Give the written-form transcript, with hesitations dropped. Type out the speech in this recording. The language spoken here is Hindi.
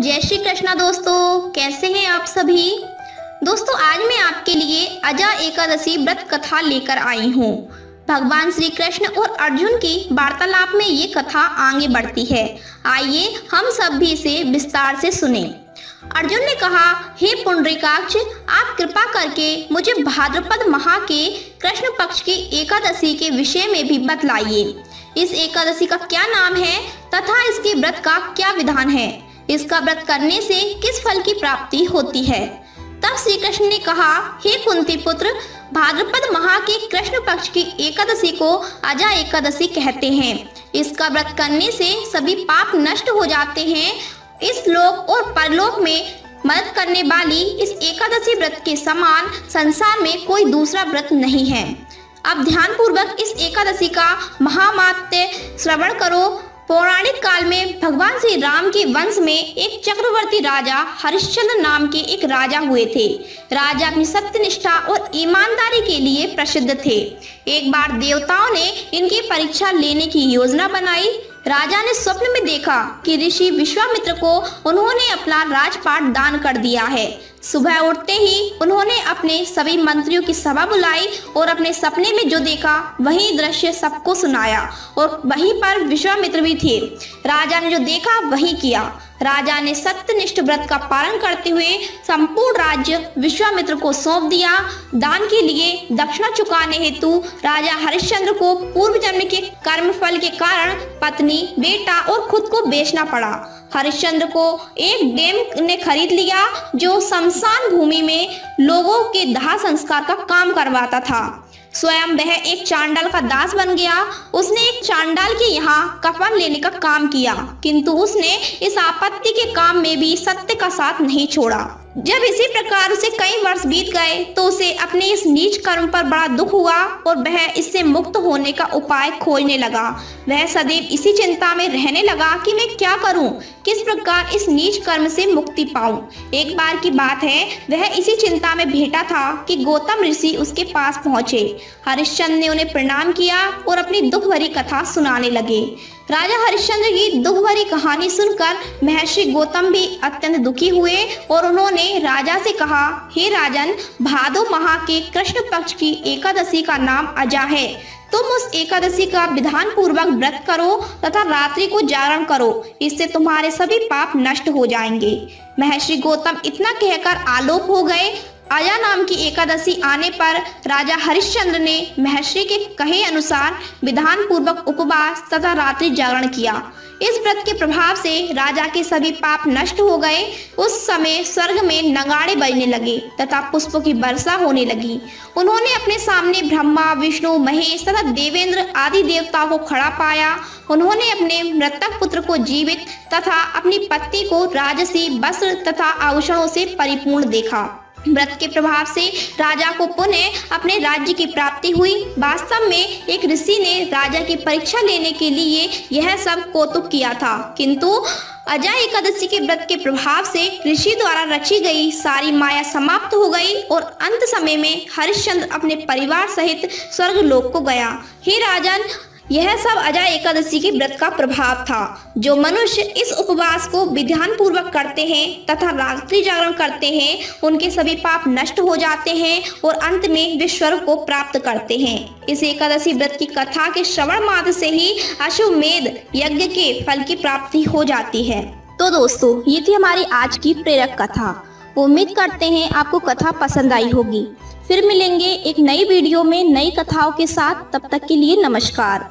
जय श्री कृष्णा दोस्तों, कैसे हैं आप सभी। दोस्तों आज मैं आपके लिए अजा एकादशी व्रत कथा लेकर आई हूँ। भगवान श्री कृष्ण और अर्जुन की वार्तालाप में ये कथा आगे बढ़ती है। आइए हम सब भी इसे विस्तार से सुने। अर्जुन ने कहा, हे पुंडरीकाक्ष, आप कृपा करके मुझे भाद्रपद माह के कृष्ण पक्ष की एकादशी के विषय में भी बतलाइए। इस एकादशी का क्या नाम है तथा इसके व्रत का क्या विधान है। इसका व्रत करने से किस फल की प्राप्ति होती है। तब श्री कृष्ण ने कहा, हे कुंती पुत्र, भाद्रपद माह के कृष्ण पक्ष की एकादशी को अजा एकादशी कहते हैं। इसका व्रत करने से सभी पाप नष्ट हो जाते हैं। इस लोक और परलोक में मदद करने वाली इस एकादशी व्रत के समान संसार में कोई दूसरा व्रत नहीं है। अब ध्यान पूर्वक इस एकादशी का महामात्य श्रवण करो। पौराणिक काल में भगवान श्री राम के वंश में एक चक्रवर्ती राजा हरिश्चंद्र नाम के एक राजा हुए थे। राजा अपनी सत्यनिष्ठा और ईमानदारी के लिए प्रसिद्ध थे। एक बार देवताओं ने इनकी परीक्षा लेने की योजना बनाई। राजा ने स्वप्न में देखा कि ऋषि विश्वामित्र को उन्होंने अपना राजपाट दान कर दिया है। सुबह उठते ही उन्होंने अपने सभी मंत्रियों की सभा बुलाई और अपने सपने में जो देखा वही दृश्य सबको सुनाया और वहीं पर विश्वामित्र भी थे। राजा ने जो देखा वही किया। राजा ने सत्यनिष्ठ व्रत का पालन करते हुए संपूर्ण राज्य विश्वामित्र को सौंप दिया। दान के लिए दक्षिणा चुकाने हेतु राजा हरिश्चंद्र को पूर्व जन्म के कर्म फल के कारण पत्नी, बेटा और खुद को बेचना पड़ा। हरिश्चंद्र को एक डेम ने खरीद लिया जो शमशान भूमि में लोगों के दाह संस्कार का काम करवाता था। स्वयं वह एक चांडाल का दास बन गया। उसने एक चांडाल के यहाँ कफन लेने का काम किया, किंतु उसने इस आपत्ति के काम में भी सत्य का साथ नहीं छोड़ा। जब इसी प्रकार उसे कई वर्ष बीत गए तो उसे अपने इस नीच कर्म पर बड़ा दुख हुआ और वह इससे मुक्त होने का उपाय खोजने लगा। वह सदैव इसी चिंता में रहने लगा कि मैं क्या करूं, किस प्रकार इस नीच कर्म से मुक्ति पाऊं। एक बार की बात है, वह इसी चिंता में बैठा था कि गौतम ऋषि उसके पास पहुंचे। हरिश्चंद्र ने उन्हें प्रणाम किया और अपनी दुख भरी कथा सुनाने लगे। राजा हरिश्चंद्र की दुख भरी कहानी सुनकर महर्षि गौतम भी अत्यंत दुखी हुए और उन्होंने राजा से कहा, हे राजन, भादो माह के कृष्ण पक्ष की एकादशी का नाम अजा है। तुम उस एकादशी का विधान पूर्वक व्रत करो तथा रात्रि को जागरण करो। इससे तुम्हारे सभी पाप नष्ट हो जाएंगे। महर्षि गौतम इतना कहकर आलोक हो गए। अजा नाम की एकादशी आने पर राजा हरिश्चंद्र ने महर्षि के कहे अनुसार विधान पूर्वक उपवास तथा रात्रि जागरण किया। इस व्रत के प्रभाव से राजा के सभी पाप नष्ट हो गए। उस समय स्वर्ग में नगाड़े बजने लगे तथा पुष्पों की वर्षा होने लगी। उन्होंने अपने सामने ब्रह्मा, विष्णु, महेश तथा देवेंद्र आदि देवताओं को खड़ा पाया। उन्होंने अपने मृतक पुत्र को जीवित तथा अपनी पत्नी को राजसी वस्त्र तथा आभूषणों से परिपूर्ण देखा। व्रत के प्रभाव से राजा को पुनः अपने राज्य की प्राप्ति हुई। वास्तव में एक ऋषि ने राजा की परीक्षा लेने के लिए यह सब कौतुक किया था, किंतु अजा एकादशी के व्रत के प्रभाव से ऋषि द्वारा रची गई सारी माया समाप्त हो गई और अंत समय में हरिश्चंद्र अपने परिवार सहित स्वर्ग लोक को गया। हे राजन, यह सब अजा एकादशी के व्रत का प्रभाव था। जो मनुष्य इस उपवास को विधान पूर्वक करते हैं तथा रात्रि जागरण करते हैं, उनके सभी पाप नष्ट हो जाते हैं और अंत में वे स्वर्ग को प्राप्त करते हैं। इस एकादशी व्रत की कथा के श्रवण मात्र से ही अश्वमेध यज्ञ के फल की प्राप्ति हो जाती है। तो दोस्तों, ये थी हमारी आज की प्रेरक कथा। उम्मीद करते हैं आपको कथा पसंद आई होगी। फिर मिलेंगे एक नई वीडियो में नई कथाओं के साथ। तब तक के लिए नमस्कार।